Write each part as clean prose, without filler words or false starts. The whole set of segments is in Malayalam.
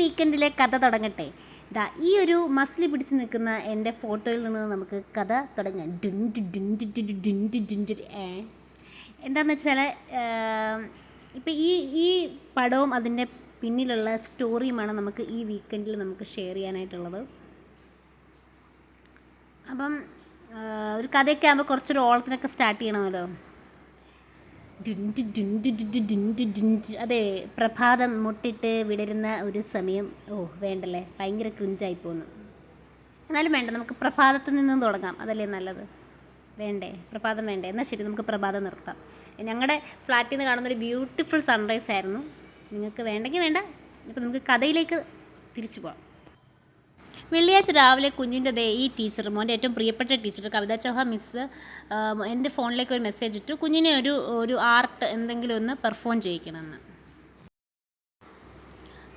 വീക്കെൻഡിലെ കഥ തുടങ്ങട്ടെ. ഇതാ ഈ ഒരു മസിൽ പിടിച്ച് നിൽക്കുന്ന എൻ്റെ ഫോട്ടോയിൽ നിന്ന് നമുക്ക് കഥ തുടങ്ങാം. എന്താണെന്ന് വെച്ചാൽ ഇപ്പം ഈ പടവും അതിൻ്റെ പിന്നിലുള്ള സ്റ്റോറിയുമാണ് നമുക്ക് ഈ വീക്കെൻഡിൽ നമുക്ക് ഷെയർ ചെയ്യാനായിട്ടുള്ളത്. അപ്പം ഒരു കഥയൊക്കെ ആകുമ്പോൾ കുറച്ചൊരു ഓളത്തിനൊക്കെ സ്റ്റാർട്ട് ചെയ്യണമല്ലോ. അതെ, പ്രഭാതം മുട്ടിട്ട് വിടരുന്ന ഒരു സമയം. വേണ്ടല്ലേ, ഭയങ്കര ക്രിഞ്ചായി പോകുന്നു. എന്നാലും വേണ്ട, നമുക്ക് പ്രഭാതത്തിൽ നിന്നും തുടങ്ങാം. അതല്ലേ നല്ലത്? വേണ്ടേ പ്രഭാതം? വേണ്ടേ? എന്നാൽ ശരി, നമുക്ക് പ്രഭാതം നിർത്താം. ഞങ്ങളുടെ ഫ്ലാറ്റിൽ നിന്ന് കാണുന്നൊരു ബ്യൂട്ടിഫുൾ സൺറൈസ് ആയിരുന്നു. നിങ്ങൾക്ക് വേണ്ടെങ്കിൽ വേണ്ട. ഇപ്പോൾ നമുക്ക് കഥയിലേക്ക് തിരിച്ചു പോകാം. വെള്ളിയാഴ്ച രാവിലെ കുഞ്ഞിൻ്റെ ഈ ടീച്ചർ, മോൻ്റെ ഏറ്റവും പ്രിയപ്പെട്ട ടീച്ചർ കവിതാ ചൗഹാൻ മിസ്സ് എൻ്റെ ഫോണിലേക്ക് ഒരു മെസ്സേജ് ഇട്ടു, കുഞ്ഞിനെ ഒരു ആർട്ട് എന്തെങ്കിലും ഒന്ന് പെർഫോം ചെയ്യിക്കണമെന്ന്.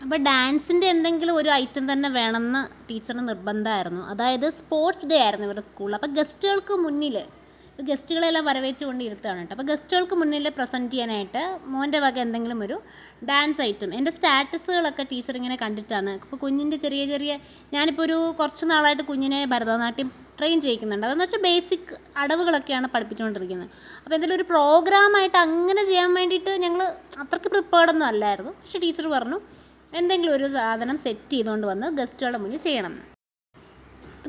അപ്പോൾ ഡാൻസിൻ്റെ എന്തെങ്കിലും ഒരു ഐറ്റം തന്നെ വേണമെന്ന് ടീച്ചറിന് നിർബന്ധമായിരുന്നു. അതായത് സ്പോർട്സ് ഡേ ആയിരുന്നു ഇവരുടെ സ്കൂളിൽ. അപ്പോൾ ഗസ്റ്റുകൾക്ക് മുന്നിൽ ഗസ്റ്റുകളെല്ലാം വരവേറ്റുകൊണ്ട് ഇരുത്താണ് കേട്ടോ. അപ്പോൾ ഗസ്റ്റുകൾക്ക് മുന്നിൽ പ്രസൻറ്റ് ചെയ്യാനായിട്ട് മോൻ്റെ വക എന്തെങ്കിലും ഒരു ഡാൻസ് ഐറ്റം. എൻ്റെ സ്റ്റാറ്റസുകളൊക്കെ ടീച്ചർ ഇങ്ങനെ കണ്ടിട്ടാണ്. അപ്പോൾ കുഞ്ഞിൻ്റെ ചെറിയ ഞാനിപ്പോൾ ഒരു കുറച്ച് നാളായിട്ട് കുഞ്ഞിനെ ഭരതനാട്യം ട്രെയിൻ ചെയ്യിക്കുന്നുണ്ട്. അതെന്ന് വെച്ചാൽ ബേസിക് അടവുകളൊക്കെയാണ് പഠിപ്പിച്ചുകൊണ്ടിരിക്കുന്നത്. അപ്പോൾ എന്തെങ്കിലും ഒരു പ്രോഗ്രാമായിട്ട് അങ്ങനെ ചെയ്യാൻ വേണ്ടിയിട്ട് ഞങ്ങൾ അത്രയ്ക്ക് പ്രിപ്പേർഡൊന്നും അല്ലായിരുന്നു. പക്ഷേ ടീച്ചർ പറഞ്ഞു എന്തെങ്കിലും ഒരു സാധനം സെറ്റ് ചെയ്തുകൊണ്ട് വന്ന് ഗസ്റ്റുകളുടെ മുന്നിൽ ചെയ്യണം.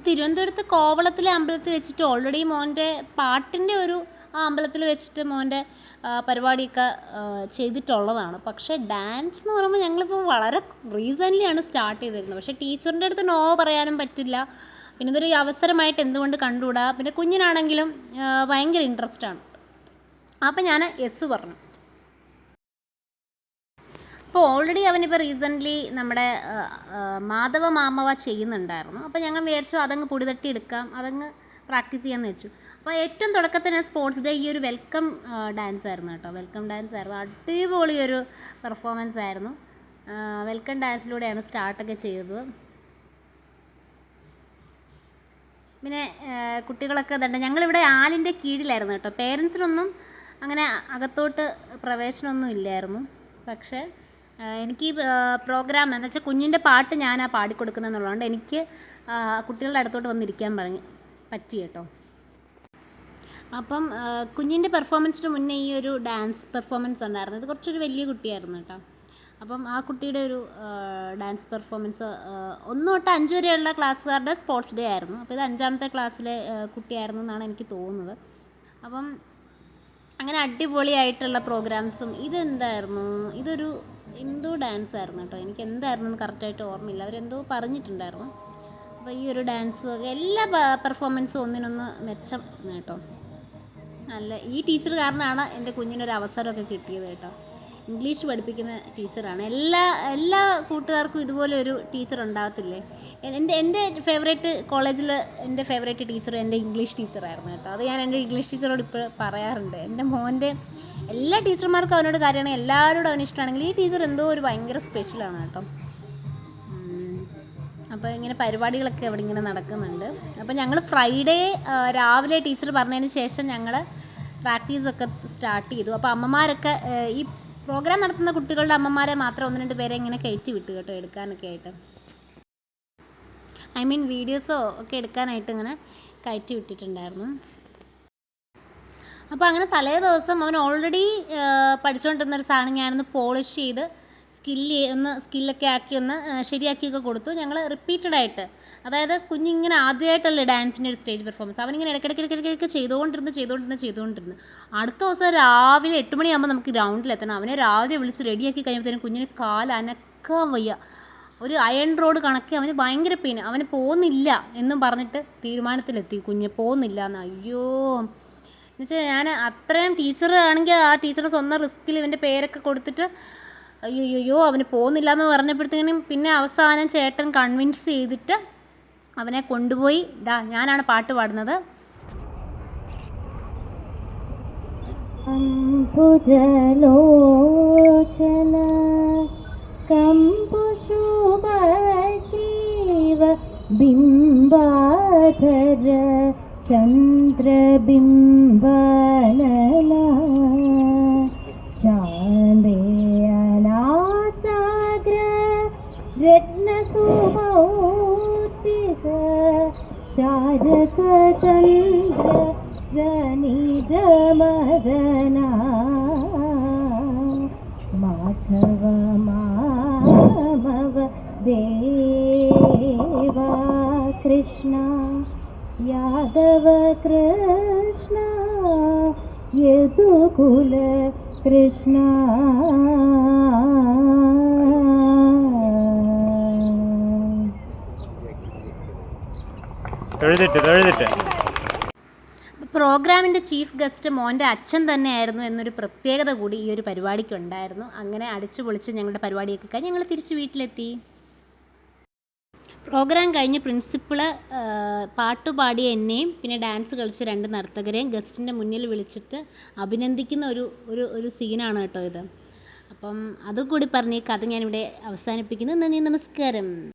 തിരുവനന്തപുരത്ത് കോവളത്തിലെ അമ്പലത്തിൽ വെച്ചിട്ട് ഓൾറെഡി മോൻ്റെ പാട്ടിൻ്റെ ആ അമ്പലത്തിൽ വെച്ചിട്ട് മോൻ്റെ പരിപാടിയൊക്കെ ചെയ്തിട്ടുള്ളതാണ്. പക്ഷേ ഡാൻസ് എന്ന് പറയുമ്പോൾ ഞങ്ങളിപ്പോൾ വളരെ റീസെൻ്റ്ലിയാണ് സ്റ്റാർട്ട് ചെയ്തിരുന്നത്. പക്ഷേ ടീച്ചറിൻ്റെ അടുത്ത് നോ പറയാനും പറ്റില്ല. പിന്നെ ഇതൊരു അവസരമായിട്ട് എന്തുകൊണ്ട് കണ്ടുകൂടാ. പിന്നെ കുഞ്ഞിനാണെങ്കിലും ഭയങ്കര ഇൻട്രസ്റ്റാണ്. അപ്പം ഞാൻ യെസ് പറഞ്ഞു. അപ്പോൾ ഓൾറെഡി അവനിപ്പോൾ റീസെൻ്റ്ലി നമ്മുടെ മാധവ മാമവ ചെയ്യുന്നുണ്ടായിരുന്നു. അപ്പോൾ ഞങ്ങൾ വിചാരിച്ചു അതങ്ങ് പൊടി തട്ടി എടുക്കാം, അതങ്ങ് പ്രാക്ടീസ് ചെയ്യാമെന്ന് വെച്ചു. അപ്പോൾ ഏറ്റവും തുടക്കത്തിന് സ്പോർട്സ് ഡേ ഈ ഒരു വെൽക്കം ഡാൻസ് ആയിരുന്നു കേട്ടോ. വെൽക്കം ഡാൻസ് ആയിരുന്നു, അടിപൊളി ഒരു പെർഫോമൻസ് ആയിരുന്നു. വെൽക്കം ഡാൻസിലൂടെയാണ് സ്റ്റാർട്ടൊക്കെ ചെയ്തത്. പിന്നെ കുട്ടികളൊക്കെ ഇതുണ്ട്. ഞങ്ങളിവിടെ ആലിൻ്റെ കീഴിലായിരുന്നു കേട്ടോ. പേരൻസിനൊന്നും അങ്ങനെ അകത്തോട്ട് പ്രവേശനമൊന്നും ഇല്ലായിരുന്നു. പക്ഷേ എനിക്ക് പ്രോഗ്രാം എന്ന് വെച്ചാൽ കുഞ്ഞിൻ്റെ പാട്ട് ഞാനാണ് പാടിക്കൊടുക്കുന്നതെന്നുള്ളതുകൊണ്ട് എനിക്ക് കുട്ടികളുടെ അടുത്തോട്ട് വന്നിരിക്കാൻ പറ്റി കേട്ടോ. അപ്പം കുഞ്ഞിൻ്റെ പെർഫോമൻസിന് മുന്നേ ഈ ഒരു ഡാൻസ് പെർഫോമൻസ് ഉണ്ടായിരുന്നു. ഇത് കുറച്ചൊരു വലിയ കുട്ടിയായിരുന്നു കേട്ടോ. അപ്പം ആ കുട്ടിയുടെ ഒരു ഡാൻസ് പെർഫോമൻസ് 1 തൊട്ട് 5 വരെയുള്ള ക്ലാസ്സുകാരുടെ സ്പോർട്സ് ഡേ ആയിരുന്നു. അപ്പോൾ ഇത് 5ാമത്തെ ക്ലാസ്സിലെ കുട്ടിയായിരുന്നു എന്നാണ് എനിക്ക് തോന്നുന്നത്. അപ്പം അങ്ങനെ അടിപൊളിയായിട്ടുള്ള പ്രോഗ്രാംസും. ഇതെന്തായിരുന്നു, ഇതൊരു എന്തോ ഡാൻസ് ആയിരുന്നു കേട്ടോ. എനിക്ക് എന്തായിരുന്നു എന്ന് കറക്റ്റായിട്ട് ഓർമ്മയില്ല. അവരെന്തോ പറഞ്ഞിട്ടുണ്ടായിരുന്നു. അപ്പോൾ ഈ ഒരു ഡാൻസ് എല്ലാ പെർഫോമൻസും ഒന്നിനൊന്ന് മെച്ചം കേട്ടോ. നല്ല ഈ ടീച്ചർ കാരണമാണ് എൻ്റെ കുഞ്ഞിനൊരു അവസരമൊക്കെ കിട്ടിയത് കേട്ടോ. ഇംഗ്ലീഷ് പഠിപ്പിക്കുന്ന ടീച്ചറാണ്. എല്ലാ കൂട്ടുകാർക്കും ഇതുപോലെ ഒരു ടീച്ചർ ഉണ്ടാകത്തില്ലേ. എൻ്റെ ഫേവറേറ്റ് കോളേജിൽ എൻ്റെ ഫേവറേറ്റ് ടീച്ചർ എൻ്റെ ഇംഗ്ലീഷ് ടീച്ചറായിരുന്നു കേട്ടോ. അത് ഞാൻ എൻ്റെ ഇംഗ്ലീഷ് ടീച്ചറോട് ഇപ്പോൾ പറയാറുണ്ട്. എൻ്റെ മോൻ്റെ എല്ലാ ടീച്ചർമാർക്കും അവനോട് കാര്യമാണ്, എല്ലാവരോടും അവന് ഇഷ്ടമാണെങ്കിൽ ഈ ടീച്ചർ എന്തോ ഒരു ഭയങ്കര സ്പെഷ്യലാണ് കേട്ടോ. അപ്പോൾ ഇങ്ങനെ പരിപാടികളൊക്കെ അവിടെ ഇങ്ങനെ നടക്കുന്നുണ്ട്. അപ്പോൾ ഞങ്ങൾ ഫ്രൈഡേ രാവിലെ ടീച്ചർ പറഞ്ഞതിന് ശേഷം ഞങ്ങൾ പ്രാക്ടീസൊക്കെ സ്റ്റാർട്ട് ചെയ്തു. അപ്പോൾ അമ്മമാരൊക്കെ ഈ പ്രോഗ്രാം നടത്തുന്ന കുട്ടികളുടെ അമ്മമാരെ മാത്രം 1-2 പേരെ ഇങ്ങനെ കയറ്റി വിട്ടു കേട്ടോ, എടുക്കാനൊക്കെ ആയിട്ട്. വീഡിയോസോ ഒക്കെ എടുക്കാനായിട്ട് ഇങ്ങനെ കയറ്റി വിട്ടിട്ടുണ്ടായിരുന്നു. അപ്പോൾ അങ്ങനെ തലേ ദിവസം അവൻ ഓൾറെഡി പഠിച്ചുകൊണ്ടിരുന്നൊരു സാധനം ഞാനൊന്ന് പോളിഷ് ചെയ്ത് സ്കില്ലൊക്കെ ആക്കി ഒന്ന് ശരിയാക്കിയൊക്കെ കൊടുത്തു. ഞങ്ങൾ റിപ്പീറ്റഡായിട്ട്, അതായത് കുഞ്ഞിങ്ങനെ ആദ്യമായിട്ടല്ലേ ഡാൻസിൻ്റെ ഒരു സ്റ്റേജ് പെർഫോമൻസ്, അവനിങ്ങനെ ഇടയ്ക്കിടയ്ക്ക് ചെയ്തുകൊണ്ടിരുന്നു. അടുത്ത ദിവസം രാവിലെ 8 മണിയാകുമ്പോൾ നമുക്ക് ഗ്രൗണ്ടിലെത്തണം. അവനെ രാവിലെ വിളിച്ച് റെഡിയാക്കി കഴിയുമ്പോഴത്തേനും കുഞ്ഞിന് കാലനക്കാൻ വയ്യ. ഒരു അയൺ റോഡ് കണക്കെ അവന് ഭയങ്കര പെയിൻ. അവന് പോകുന്നില്ല എന്നും പറഞ്ഞിട്ട് തീരുമാനത്തിലെത്തി. കുഞ്ഞ് പോകുന്നില്ല എന്ന്. അയ്യോ എന്നുവെച്ചാൽ ഞാൻ അത്രയും ടീച്ചർ ആണെങ്കിൽ ആ ടീച്ചറുടെ സ്വന്തം റിസ്കിൽ ഇവൻ്റെ പേരൊക്കെ കൊടുത്തിട്ട് അയ്യോ അവന് പോകുന്നില്ല എന്ന് പറഞ്ഞപ്പോഴത്തേനും പിന്നെ അവസാനം ചേട്ടൻ കൺവിൻസ് ചെയ്തിട്ട് അവനെ കൊണ്ടുപോയി. ഞാനാണ് പാട്ട് പാടുന്നത്. ചന്ദ്രബിംബനല ചാന്ദേയലാസാഗ്ര രത്നസുമൗക്തിക ശാരദചന്ദ്ര ജനിജമദന മാധവ മാമവ ദേവാ കൃഷ്ണ യാദവ കൃഷ്ണ യദുകുല കൃഷ്ണ. പ്രോഗ്രാമിൻ്റെ ചീഫ് ഗസ്റ്റ് മോൻ്റെ അച്ഛൻ തന്നെയായിരുന്നു എന്നൊരു പ്രത്യേകത കൂടി ഈ ഒരു പരിപാടിക്കുണ്ടായിരുന്നു. അങ്ങനെ അടിച്ചു പൊളിച്ച് ഞങ്ങളുടെ പരിപാടിയൊക്കെ കഴിഞ്ഞ് ഞങ്ങൾ തിരിച്ച് വീട്ടിലെത്തി. പ്രോഗ്രാം കഴിഞ്ഞ് പ്രിൻസിപ്പിള് പാട്ടുപാടിയ എന്നെയും പിന്നെ ഡാൻസ് കളിച്ച 2 നർത്തകരെയും ഗസ്റ്റിൻ്റെ മുന്നിൽ വിളിച്ചിട്ട് അഭിനന്ദിക്കുന്ന ഒരു സീനാണ് കേട്ടോ ഇത്. അപ്പം അതും കൂടി പറഞ്ഞ് ഈ കഥ ഞാനിവിടെ അവസാനിപ്പിക്കുന്നു. നന്ദി, നമസ്കാരം.